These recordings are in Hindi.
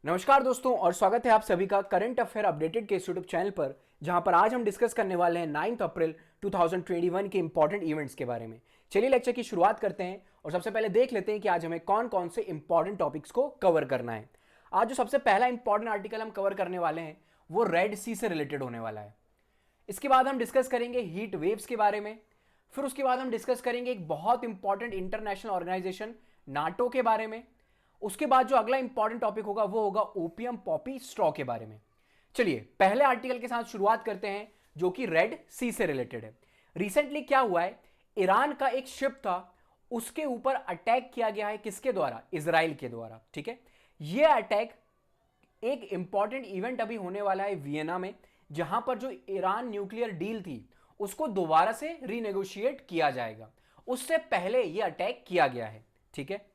नमस्कार दोस्तों और स्वागत है आप सभी का करंट अफेयर अपडेटेड के यूट्यूब चैनल पर, जहां पर आज हम डिस्कस करने वाले हैं 9 अप्रैल 2021 के इंपॉर्टेंट इवेंट्स के बारे में। चलिए लेक्चर की शुरुआत करते हैं और सबसे पहले देख लेते हैं कि आज हमें कौन कौन से इंपॉर्टेंट टॉपिक्स को कवर करना है। आज जो सबसे पहला इंपॉर्टेंट आर्टिकल हम कवर करने वाले हैं वो रेड सी से रिलेटेड होने वाला है। इसके बाद हम डिस्कस करेंगे हीट वेव्स के बारे में। फिर उसके बाद हम डिस्कस करेंगे एक बहुत इंपॉर्टेंट इंटरनेशनल ऑर्गेनाइजेशन नाटो के बारे में। उसके बाद जो अगला इंपॉर्टेंट टॉपिक होगा वो होगा ओपियम पॉपी स्ट्रॉ के बारे में। चलिए पहले आर्टिकल के साथ शुरुआत करते हैं जो कि रेड सी से रिलेटेड है। रिसेंटली क्या हुआ है, ईरान का एक शिप था, उसके ऊपर अटैक किया गया है। किसके द्वारा? इजराइल के द्वारा। ठीक है, यह अटैक एक इंपॉर्टेंट इवेंट अभी होने वाला है वियना में, जहां पर जो ईरान न्यूक्लियर डील थी उसको दोबारा से रीनेगोशिएट किया जाएगा। उससे पहले यह अटैक किया गया है। ठीक है,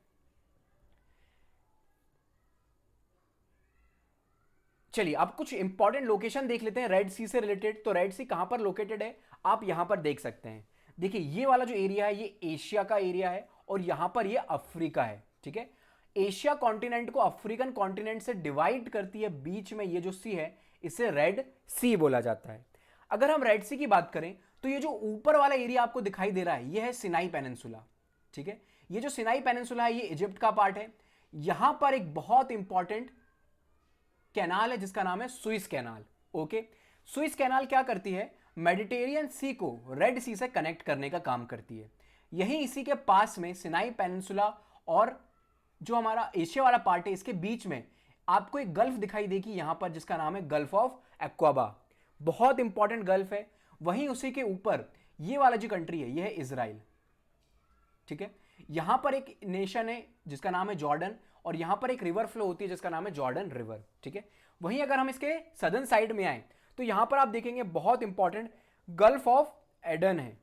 चलिए अब कुछ इंपॉर्टेंट लोकेशन देख लेते हैं रेड सी से रिलेटेड। तो रेड सी कहां पर लोकेटेड है आप यहां पर देख सकते हैं। देखिए ये वाला जो एरिया है ये एशिया का एरिया है और यहां पर ये अफ्रीका है। ठीक है, एशिया कॉन्टिनेंट को अफ्रीकन कॉन्टिनेंट से डिवाइड करती है बीच में ये जो सी है, इसे रेड सी बोला जाता है। अगर हम रेड सी की बात करें तो ये जो ऊपर वाला एरिया आपको दिखाई दे रहा है ये है सिनाई पेनिनसुला। ठीक है, ये जो सिनाई पेनिनसुला है ये इजिप्ट का पार्ट है। यहां पर एक बहुत इंपॉर्टेंट कैनाल है जिसका नाम है Suez Canal. Okay, Suez Canal क्या करती है, मेडिटेरियन सी को रेड सी से कनेक्ट करने का काम करती है। यहीं इसी के पास में सिनाई पेनिनसुला और जो हमारा एशिया वाला पार्ट है इसके बीच में आपको एक गल्फ दिखाई देगी यहां पर जिसका नाम है गल्फ ऑफ एक्वाबा। बहुत इंपॉर्टेंट गल्फ है। वहीं उसी के ऊपर ये वाला जो कंट्री है यह है इजराइल। ठीक है, यहां पर एक नेशन है जिसका नाम है जॉर्डन और यहां पर एक रिवर फ्लो होती है जिसका नाम है जॉर्डन रिवर। ठीक है, वहीं अगर हम इसके सदर्न साइड में आए तो यहां पर आप देखेंगे बहुत इंपॉर्टेंट गल्फ ऑफ एडन है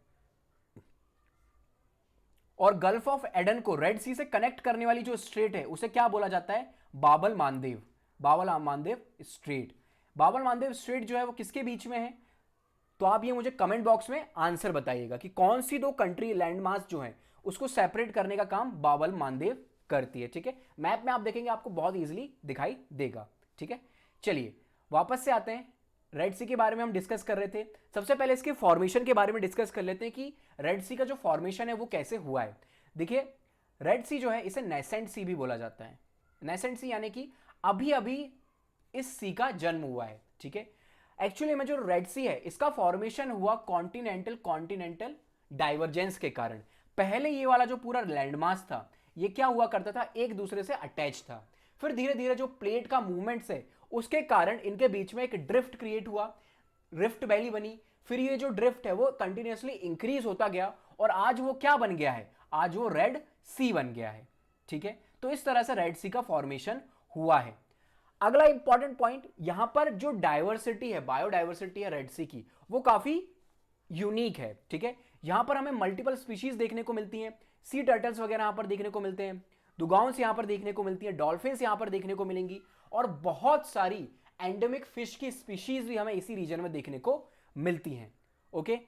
और गल्फ ऑफ एडन को रेड सी से कनेक्ट करने वाली जो स्ट्रेट है उसे क्या बोला जाता है? बाबल मानदेव। बाबल मानदेव स्ट्रेट। बाबल मानदेव स्ट्रेट जो है वो किसके बीच में है? तो आप ये मुझे कमेंट बॉक्स में आंसर बताइएगा कि कौन सी दो कंट्री लैंडमास जो है उसको सेपरेट करने का काम बाबल मानदेव करती है। ठीक है, मैप में आप देखेंगे आपको बहुत इजीली दिखाई देगा। ठीक है, चलिए वापस से आते हैं। रेड सी के बारे में हम डिस्कस कर रहे थे। सबसे पहले इसके फॉर्मेशन के बारे में डिस्कस कर लेते हैं कि रेड सी का जो फॉर्मेशन है वो कैसे हुआ है। देखिए रेड सी जो है इसे नेसेंट सी भी बोला जाता है। नेसेंट सी यानी कि अभी अभी इस सी का जन्म हुआ है। ठीक है, एक्चुअली में जो रेड सी है इसका फॉर्मेशन हुआ कॉन्टिनेंटल कॉन्टिनेंटल डाइवर्जेंस के कारण। पहले ये वाला जो पूरा लैंडमास था ये क्या हुआ करता था, एक दूसरे से अटैच था। फिर धीरे धीरे जो प्लेट का मूवमेंट है उसके कारण इनके बीच में एक ड्रिफ्ट क्रिएट हुआ, रिफ्ट वैली बनी। फिर ये जो ड्रिफ्ट है वो कंटिन्यूअसली इंक्रीज होता गया और आज वो क्या बन गया है, आज वो रेड सी बन गया है। ठीक है, तो इस तरह से रेड सी का फॉर्मेशन हुआ है। अगला इंपॉर्टेंट पॉइंट, यहां पर जो डाइवर्सिटी है, बायोडाइवर्सिटी है रेड सी की, वो काफी यूनिक है। ठीक है, यहां पर हमें मल्टीपल स्पीशीज देखने को मिलती हैं। सी टर्टल्स वगैरह यहां पर देखने को मिलते हैं, दुगाउंस यहां पर देखने को मिलती है, डॉल्फिन्स यहां पर देखने को मिलेंगी और बहुत सारी एंडेमिक फिश की स्पीशीज भी हमें इसी रीजन में देखने को मिलती हैं। ओके,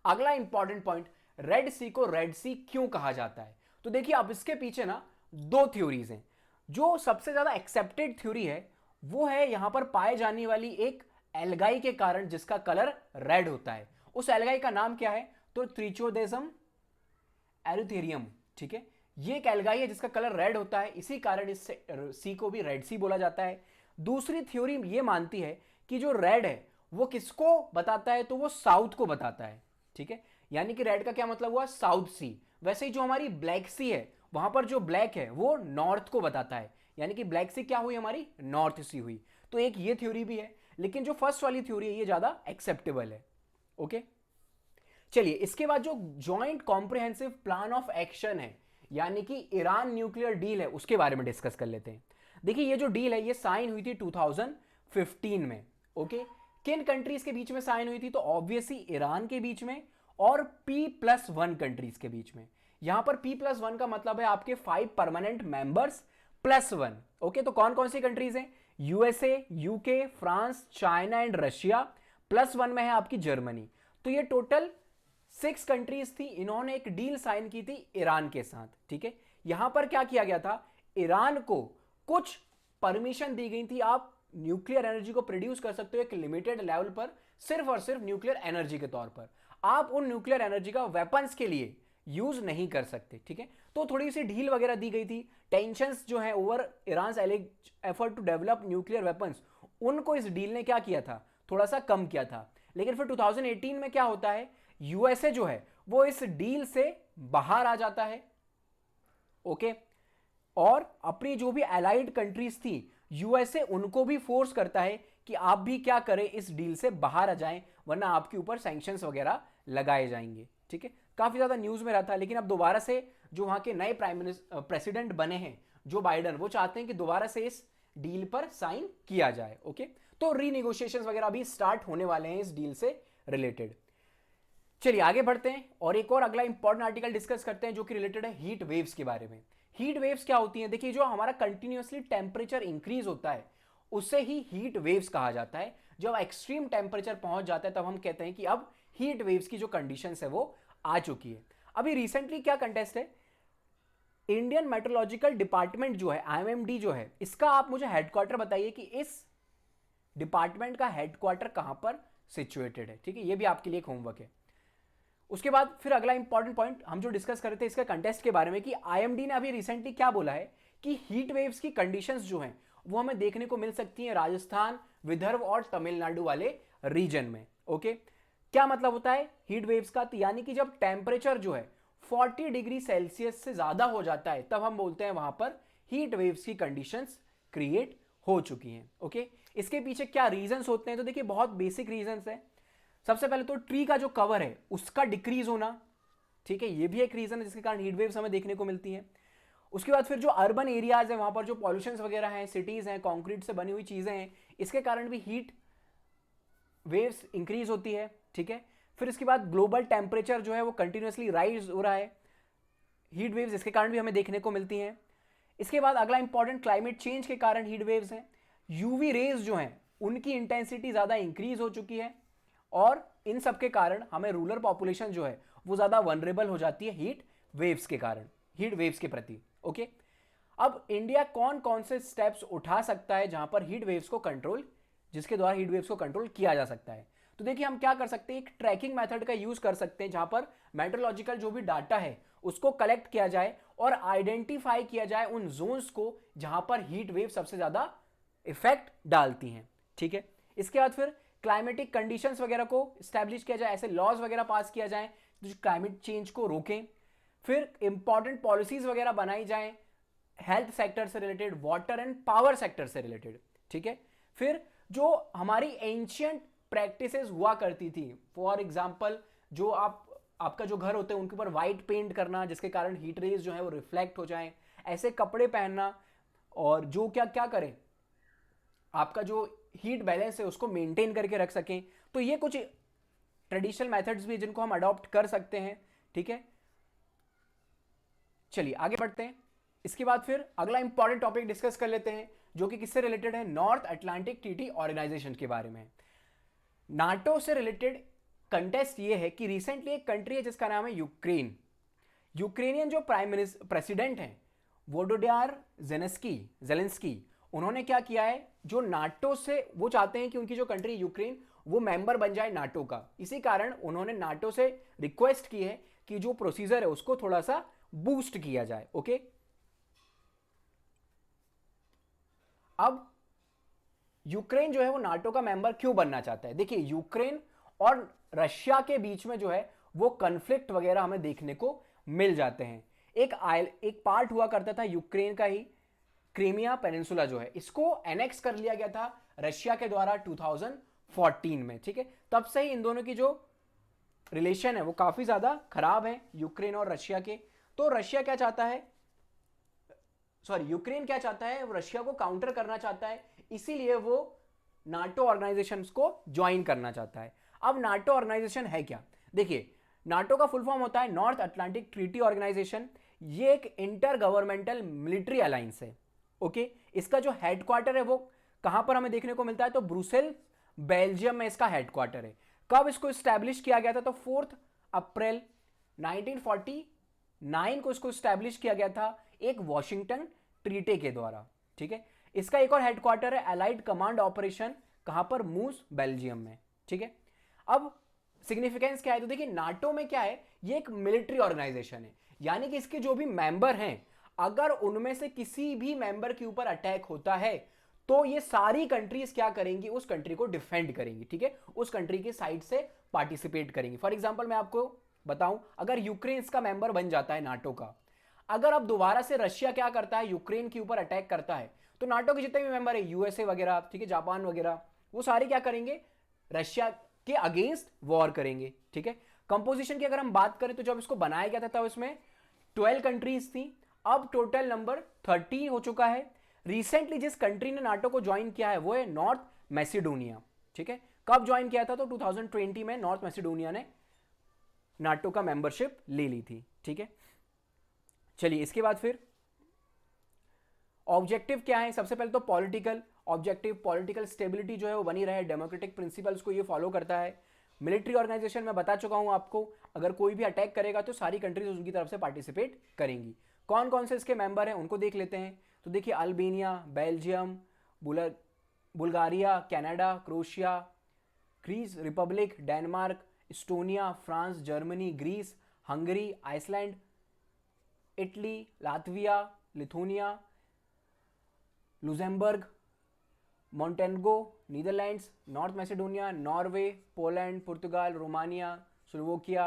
अगला इंपॉर्टेंट पॉइंट, रेड सी को रेड सी क्यों कहा जाता है? तो देखिए अब इसके पीछे ना दो थ्योरीज हैं। जो सबसे ज्यादा एक्सेप्टेड थ्योरी है वो है यहां पर पाए जाने वाली एक एल्गाई के कारण जिसका कलर रेड होता है। उस एल्गाई का नाम क्या है? तो त्रिचोदेजम एरिथेरियम। ठीक है, ये एक एल्गाई है जिसका कलर रेड होता है, इसी कारण इस सी को भी रेड सी बोला जाता है। दूसरी थ्योरी ये मानती है कि जो रेड है वो किसको बताता है? तो वो साउथ को बताता है। ठीक है, यानी कि रेड का क्या मतलब हुआ? साउथ सी। वैसे ही जो हमारी ब्लैक सी है वहां पर जो ब्लैक है वो नॉर्थ को बताता है, यानी कि ब्लैक सी क्या हुई हमारी? नॉर्थ सी हुई। तो एक ये थ्योरी भी है, लेकिन जो फर्स्ट वाली थ्योरी है ये ज्यादा एक्सेप्टेबल है। ओके, चलिए इसके बाद जो joint comprehensive plan of action है यानी कि ईरान न्यूक्लियर डील है उसके बारे में डिस्कस कर लेते हैं। देखिए ये जो डील है ये साइन हुई थी 2015 में। ओके, किन कंट्रीज के बीच में साइन हुई थी? तो ऑब्वियसली ईरान के बीच में और P+1 कंट्रीज के बीच में। यहां पर P+1 का मतलब है आपके 5 परमानेंट मेंबर्स +1। ओके, तो कौन कौन सी कंट्रीज हैं? USA, UK, France, China and Russia. +1 में है आपकी जर्मनी। तो ये टोटल 6 कंट्रीज थी। इन्होंने एक डील साइन की थी ईरान के साथ। ठीक है, यहां पर क्या किया गया था? ईरान को कुछ परमिशन दी गई थी, आप न्यूक्लियर एनर्जी को प्रोड्यूस कर सकते हो एक लिमिटेड लेवल पर, सिर्फ और सिर्फ न्यूक्लियर एनर्जी के तौर पर। आप उन न्यूक्लियर एनर्जी का वेपन्स के लिए यूज नहीं कर सकते, ठीक है। तो थोड़ी सी ढील वगैरह दी गई थी। टेंशंस जो है over Iran effort to develop nuclear weapons, उनको इस डील ने क्या किया था, थोड़ा सा कम किया था। लेकिन फिर 2018 में क्या होता है, यूएसए जो है वो इस डील से बाहर आ जाता है, ओके। और अपनी जो भी एलाइड कंट्रीज थी, यूएसए उनको भी फोर्स करता है कि आप भी क्या करें, इस डील से बाहर आ जाएं, वरना आपके ऊपर सैंक्शंस वगैरह लगाए जाएंगे, ठीक है। काफी ज्यादा न्यूज में रहता है। लेकिन अब दोबारा से जो वहां के नए प्रेसिडेंट बने हैं जो बाइडन, वो चाहते हैं कि दोबारा से इस डील पर साइन किया जाए, ओके। तो रीनेगोशिएशंस वगैरह भी स्टार्ट होने वाले हैं इस डील से रिलेटेड। चलिए आगे बढ़ते हैं और एक और अगला इंपॉर्टेंट आर्टिकल डिस्कस करते हैं जो कि रिलेटेड है हीट वेव्स के बारे में। हीट वेव्स क्या होती हैं? देखिए, जो हमारा कंटिन्यूअसली टेम्परेचर इंक्रीज होता है उसे ही हीट वेव्स कहा जाता है। जब एक्सट्रीम टेम्परेचर पहुंच जाता है तब हम कहते हैं कि अब हीट वेव्स की जो कंडीशंस है वो आ चुकी है। अभी रिसेंटली क्या कंटेस्ट है, इंडियन मेट्रोलॉजिकल डिपार्टमेंट जो है, आईएमडी जो है, इसका आप मुझे हेडक्वार्टर बताइए कि इस डिपार्टमेंट का हेडक्वार्टर कहां पर सिचुएटेड है, ठीक है। ये भी आपके लिए एक होमवर्क है। उसके बाद फिर अगला इंपॉर्टेंट पॉइंट हम जो डिस्कस कर रहे थे इसका कंटेस्ट के बारे में, कि आईएमडी ने अभी रिसेंटली क्या बोला है कि हीट वेव्स की कंडीशंस जो हैं वो हमें देखने को मिल सकती हैं राजस्थान, विदर्भ और तमिलनाडु वाले रीजन में, ओके। क्या मतलब होता है हीट वेव्स का? यानी कि जब टेम्परेचर जो है 40 डिग्री सेल्सियस से ज्यादा हो जाता है तब हम बोलते हैं वहां पर हीट वेव्स की कंडीशंस क्रिएट हो चुकी हैं, ओके। इसके पीछे क्या रीजंस होते हैं? तो देखिए, बहुत बेसिक रीजंस है। सबसे पहले तो ट्री का जो कवर है उसका डिक्रीज होना, ठीक है, ये भी एक रीजन है जिसके कारण हीट वेव्स हमें देखने को मिलती है। उसके बाद फिर जो अर्बन एरियाज है वहां पर जो पॉल्यूशन वगैरह हैं, सिटीज हैं, कंक्रीट से बनी हुई चीजें हैं, इसके कारण भी हीट वेव्स इंक्रीज होती है, ठीक है। फिर इसके बाद ग्लोबल टेम्परेचर जो है वो कंटिन्यूसली राइज हो रहा है, हीट वेव्स इसके कारण भी हमें देखने को मिलती हैं। इसके बाद अगला इंपॉर्टेंट क्लाइमेट चेंज के कारण हीट वेव्स हैं। यूवी रेज जो हैं उनकी इंटेंसिटी ज्यादा इंक्रीज हो चुकी है और इन सब के कारण हमें रूरल पॉपुलेशन जो है वो ज्यादा वनरेबल हो जाती है हीट वेव्स के कारण, हीट वेव्स के प्रति, ओके। अब इंडिया कौन कौन से स्टेप्स उठा सकता है जहां पर हीट वेव्स को कंट्रोल, जिसके द्वारा हीट वेव्स को कंट्रोल किया जा सकता है? तो देखिए, हम क्या कर सकते हैं, एक ट्रैकिंग मेथड का यूज कर सकते हैं जहां पर मेट्रोलॉजिकल जो भी डाटा है उसको कलेक्ट किया जाए और आइडेंटिफाई किया जाए उन जोन्स को जहां पर हीट वेव सबसे ज्यादा इफेक्ट डालती हैं, ठीक है। इसके बाद फिर क्लाइमेटिक कंडीशंस वगैरह को स्टैब्लिश किया जाए, ऐसे लॉज वगैरह पास किया जाए जो क्लाइमेट चेंज को रोकें। फिर इंपॉर्टेंट पॉलिसीज वगैरह बनाई जाए हेल्थ सेक्टर से related, water and power sector से रिलेटेड, ठीक है। फिर जो हमारी एंशियंट प्रैक्टिसेस हुआ करती थी, फॉर एग्जांपल जो आपका जो घर होते हैं उनके ऊपर व्हाइट पेंट करना जिसके कारण हीट रेज जो है वो रिफ्लेक्ट हो जाएं, ऐसे कपड़े पहनना, और जो क्या क्या करें आपका जो हीट बैलेंस है उसको मेंटेन करके रख सकें। तो ये कुछ ट्रेडिशनल मेथड्स भी जिनको हम अडॉप्ट कर सकते हैं, ठीक है। चलिए आगे बढ़ते हैं। इसके बाद फिर अगला इंपॉर्टेंट टॉपिक डिस्कस कर लेते हैं जो कि किससे रिलेटेड है, नॉर्थ अटलांटिक ट्रीटी ऑर्गेनाइजेशन के बारे में। नाटो से रिलेटेड कंटेस्ट ये है कि रिसेंटली एक कंट्री है जिसका नाम है यूक्रेन। यूक्रेनियन जो प्रेसिडेंट हैं वोलोडिमिर जेलेंस्की, उन्होंने क्या किया है, जो नाटो से वो चाहते हैं कि उनकी जो कंट्री यूक्रेन वो मेंबर बन जाए नाटो का। इसी कारण उन्होंने नाटो से रिक्वेस्ट की है कि जो प्रोसीजर है उसको थोड़ा सा बूस्ट किया जाए, ओके। अब यूक्रेन जो है वो नाटो का मेंबर क्यों बनना चाहता है? देखिए, यूक्रेन और रशिया के बीच में जो है वो कॉन्फ्लिक्ट वगैरह हमें देखने को मिल जाते हैं। एक पार्ट हुआ करता था यूक्रेन का ही, क्रीमिया पेनिनसुला जो है, इसको एनेक्स कर लिया गया था रशिया के द्वारा 2014 में, ठीक है। तब से ही इन दोनों की जो रिलेशन है वो काफी ज्यादा खराब है, यूक्रेन और रशिया के। तो रशिया क्या चाहता है, यूक्रेन क्या चाहता है, वो रशिया को काउंटर करना चाहता है, इसीलिए वो नाटो ऑर्गेनाइजेशन को ज्वाइन करना चाहता है। अब नाटो ऑर्गेनाइजेशन है क्या? देखिए, नाटो का फुल फॉर्म होता है नॉर्थ अटलांटिक ट्रीटी ऑर्गेनाइजेशन। ये एक इंटर गवर्नमेंटल मिलिट्री अलायंस है, ओके। इसका जो हेडक्वार्टर है वो कहां पर हमें देखने को मिलता है, तो ब्रुसेल बेल्जियम में इसका हेडक्वार्टर है। कब इसको स्टैब्लिश किया गया था, तो 4 अप्रैल 1949 को इसको स्टैब्लिश किया गया था एक वॉशिंगटन ट्रीटी के द्वारा, ठीक है। इसका एक और हेडक्वार्टर है एलाइड कमांड ऑपरेशन, कहां पर, मूस बेल्जियम में, ठीक है। अब सिग्निफिकेंस क्या है, तो देखिए नाटो में क्या है, ये एक मिलिट्री ऑर्गेनाइजेशन है, यानी कि इसके जो भी मेंबर हैं, अगर उनमें से किसी भी मेंबर के ऊपर अटैक होता है तो ये सारी कंट्रीज क्या करेंगी, उस कंट्री को डिफेंड करेंगी, ठीक है, उस कंट्री के साइड से पार्टिसिपेट करेंगी। फॉर एग्जांपल मैं आपको बताऊं, अगर यूक्रेन इसका मेंबर बन जाता है नाटो का, अगर अब दोबारा से रशिया क्या करता है, यूक्रेन के ऊपर अटैक करता है, तो नाटो के जितने भी मेंबर है, यूएसए वगैरह, ठीक है, जापान वगैरह, वो सारे क्या करेंगे, रशिया के अगेंस्ट वॉर करेंगे, ठीक है। कंपोजिशन की अगर हम बात करें तो जब इसको बनाया गया था तब इसमें 12 कंट्रीज थी, अब टोटल नंबर 13 हो चुका है। रिसेंटली जिस कंट्री ने नाटो को ज्वाइन किया है वो है नॉर्थ मैसिडोनिया, ठीक है। कब ज्वाइन किया था, तो 2020 में नॉर्थ मैसिडोनिया ने नाटो का मेंबरशिप ले ली थी, ठीक है। चलिए इसके बाद फिर ऑब्जेक्टिव क्या है, सबसे पहले तो पॉलिटिकल ऑब्जेक्टिव, पॉलिटिकल स्टेबिलिटी जो है वो बनी रहे, डेमोक्रेटिक प्रिंसिपल्स को ये फॉलो करता है। मिलिट्री ऑर्गेनाइजेशन में बता चुका हूं आपको, अगर कोई भी अटैक करेगा तो सारी कंट्रीज उनकी तरफ से पार्टिसिपेट करेंगी। कौन कौन से इसके मेंबर हैं उनको देख लेते हैं। तो देखिए Albania, Belgium, Bulgaria, Canada, Croatia, Greece republic, Denmark, Estonia, France, Germany, Greece, Hungary, Iceland, Italy, Latvia, Lithuania, Luxembourg, Montenegro, Netherlands, North Macedonia, Norway, Poland, पुर्तगाल, Romania, Slovakia,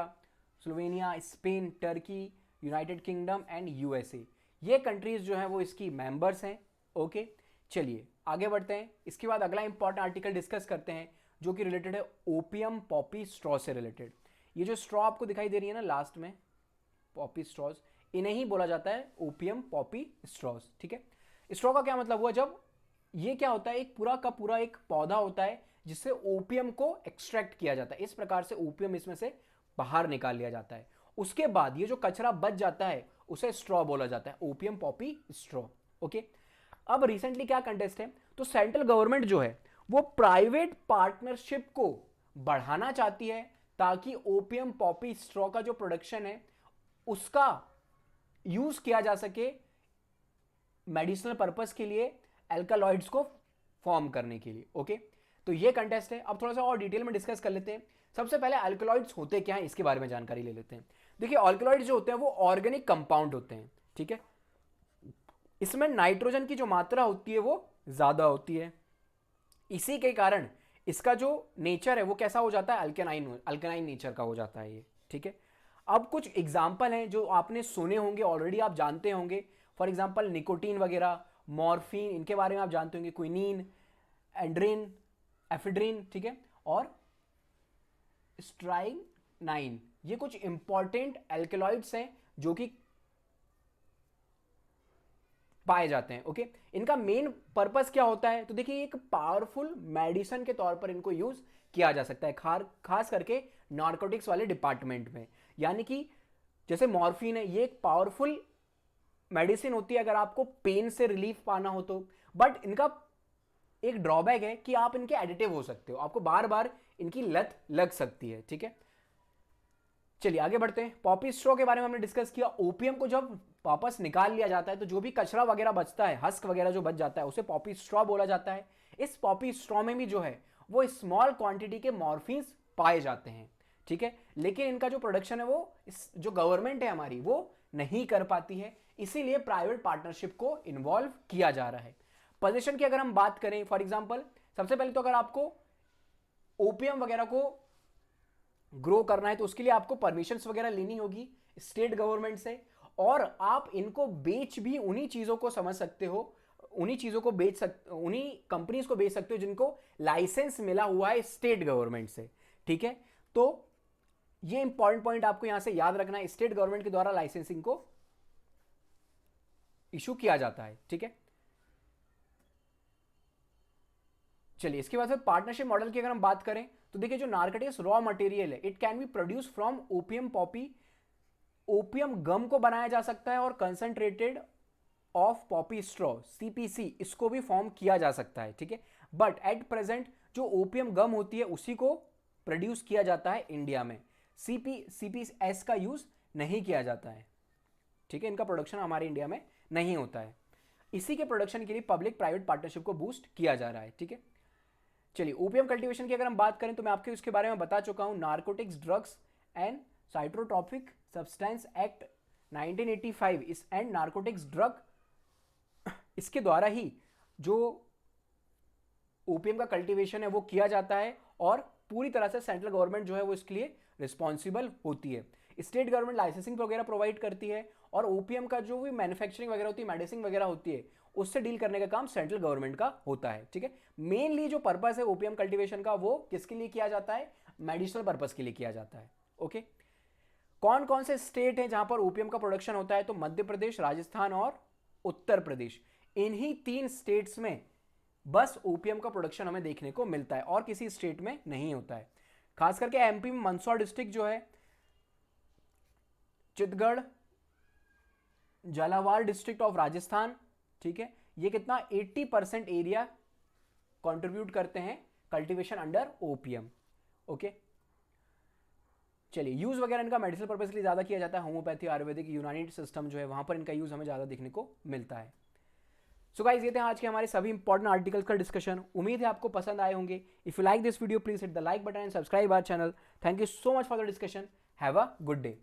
Slovenia, Spain, Turkey, United Kingdom and USA. ये कंट्रीज जो हैं वो इसकी मेंबर्स हैं, ओके। चलिए आगे बढ़ते हैं। इसके बाद अगला इंपॉर्टेंट आर्टिकल डिस्कस करते हैं जो कि रिलेटेड है ओपियम पॉपी स्ट्रॉ से रिलेटेड। ये जो स्ट्रॉ आपको दिखाई दे रही है ना लास्ट में, पॉपी स्ट्रॉज, इन्हें ही बोला जाता है ओपियम पॉपी स्ट्रॉज, ठीक है। स्ट्रॉ का क्या मतलब हुआ, जब ये क्या होता है, एक पूरा का पूरा एक पौधा होता है जिससे ओपियम को एक्सट्रैक्ट किया जाता है, इस प्रकार से ओपियम इसमें से बाहर निकाल लिया जाता है। उसके बाद ये जो कचरा बच जाता है उसे स्ट्रॉ बोला जाता है, ओपियम पॉपी स्ट्रॉ, ओके। अब रिसेंटली क्या कंटेस्ट है, तो सेंट्रल गवर्नमेंट जो है वो प्राइवेट पार्टनरशिप को बढ़ाना चाहती है ताकि ओपियम पॉपी स्ट्रॉ का जो प्रोडक्शन है उसका यूज किया जा सके मेडिसिनल पर्पस के लिए, एल्कालॉइड्स को फॉर्म करने के लिए, ओके। तो ये कंटेस्ट है। अब थोड़ा सा और डिटेल में डिस्कस कर लेते हैं। सबसे पहले अल्कलॉइड्स होते क्या हैं इसके बारे में जानकारी ले लेते हैं। देखिए अल्कलॉइड्स जो होते हैं वो ऑर्गेनिक कंपाउंड होते हैं, ठीक है। इसमें नाइट्रोजन की जो मात्रा होती है वो ज्यादा होती है, इसी के कारण इसका जो नेचर है वो कैसा हो जाता है, अल्केनाइन नेचर का हो जाता है ये, ठीक है। अब कुछ एग्जाम्पल हैं जो आपने सुने होंगे, ऑलरेडी आप जानते होंगे। फॉर एग्जाम्पल निकोटीन वगैरह, मॉर्फिन, इनके बारे में आप जानते होंगे, क्विनीन, एंड्रिन, एफिड्रिन, ठीक है, और स्ट्राइनाइन। ये कुछ इंपॉर्टेंट एल्केलॉइड्स हैं जो कि पाए जाते हैं, ओके। इनका मेन पर्पस क्या होता है, तो देखिए एक पावरफुल मेडिसिन के तौर पर इनको यूज किया जा सकता है, खास करके नार्कोटिक्स वाले डिपार्टमेंट में। यानी कि जैसे मॉर्फिन है, ये एक पावरफुल मेडिसिन होती है अगर आपको पेन से रिलीफ पाना हो तो, बट इनका एक ड्रॉबैक है कि आप इनके एडिटिव हो सकते हो, आपको बार बार इनकी लत लग सकती है, ठीक है। चलिए आगे बढ़ते हैं। पॉपी स्ट्रॉ के बारे में हमने डिस्कस किया। ओपियम को जब वापस निकाल लिया जाता है तो जो भी कचरा वगैरह बचता है, हस्क वगैरह जो बच जाता है, उसे पॉपी स्ट्रॉ बोला जाता है। इस पॉपी स्ट्रॉ में भी जो है वो स्मॉल क्वांटिटी के मॉर्फिन्स पाए जाते हैं, ठीक है। लेकिन इनका जो प्रोडक्शन है वो जो गवर्नमेंट है हमारी वो नहीं कर पाती है, इसीलिए प्राइवेट पार्टनरशिप को इन्वॉल्व किया जा रहा है। पोजीशन की अगर हम बात करें, फॉर एग्जांपल सबसे पहले तो अगर आपको ओपियम वगैरह को ग्रो करना है तो उसके लिए आपको परमिशंस वगैरह लेनी होगी स्टेट गवर्नमेंट से, और आप इनको बेच भी उन्हीं चीजों को समझ सकते हो, उन्हीं चीजों को उन्हीं कंपनीज को बेच सकते हो जिनको लाइसेंस मिला हुआ है स्टेट गवर्नमेंट से, ठीक है। तो ये इंपॉर्टेंट पॉइंट आपको यहां से याद रखना है, स्टेट गवर्नमेंट के द्वारा लाइसेंसिंग को इशू किया जाता है, ठीक है। चलिए इसके बाद फिर पार्टनरशिप मॉडल की अगर हम बात करें तो देखिए जो नार्कोटिक्स रॉ मटेरियल है, it can be produce from opium poppy, opium gum को बनाया जा सकता है, और concentrated of poppy straw, CPC, इसको भी फॉर्म किया जा सकता है, ठीक है। बट एट प्रेजेंट जो ओपियम गम होती है उसी को प्रोड्यूस किया जाता है इंडिया में, सीपीएस का यूज नहीं किया जाता है, ठीक है। इनका प्रोडक्शन हमारे इंडिया में नहीं होता है। इसी के प्रोडक्शन के लिए पब्लिक प्राइवेट पार्टनरशिप को बूस्ट किया जा रहा है, ठीक है। चलिए, ओपीएम कल्टीवेशन की अगर हम बात करें तो मैं आपके उसके बारे में बता चुका हूं, narcotics drugs and psychotropic substance act 1985 इस एंड नार्कोटिक्स ड्रग, इसके द्वारा ही जो ओपीएम का कल्टीवेशन है वो किया जाता है और पूरी तरह से सेंट्रल गवर्नमेंट जो है वो इसके लिए रिस्पॉन्सिबल होती है। स्टेट गवर्नमेंट लाइसेंसिंग वगैरह प्रोवाइड करती है और ओपीएम का जो भी मैन्युफैक्चरिंग वगैरह होती है, मेडिसिन वगैरह होती है, उससे डील करने का काम सेंट्रल गवर्नमेंट का होता है, ठीक है। मेनली जो पर्पस है ओपीएम कल्टीवेशन का वो किसके लिए किया जाता है, मेडिसिनल पर्पस के लिए किया जाता है, ओके। कौन कौन से स्टेट हैं जहां पर ओपीएम का प्रोडक्शन होता है, तो मध्य प्रदेश, राजस्थान और उत्तर प्रदेश, इन्हीं 3 स्टेट्स में बस ओपीएम का प्रोडक्शन हमें देखने को मिलता है और किसी स्टेट में नहीं होता है। खास करके एमपी में मंदसौर डिस्ट्रिक्ट जो है, चित्तगढ़, झालावाड़ डिस्ट्रिक्ट ऑफ राजस्थान, ठीक है, ये कितना 80% एरिया कंट्रीब्यूट करते हैं कल्टीवेशन अंडर ओपीएम, ओके। चलिए, यूज वगैरह इनका मेडिसिनल पर्पस के लिए ज्यादा किया जाता है, होम्योपैथी, आयुर्वेदिक, यूनानी सिस्टम जो है वहां पर इनका यूज हमें ज्यादा देखने को मिलता है। सो गाइस, ये थे आज के हमारे सभी इंपॉर्टेंट आर्टिकल्स का डिस्कशन। उम्मीद है आपको पसंद आए होंगे। If you like this video please hit the like button and subscribe our channel. Thank you so much for the discussion. Have a good day.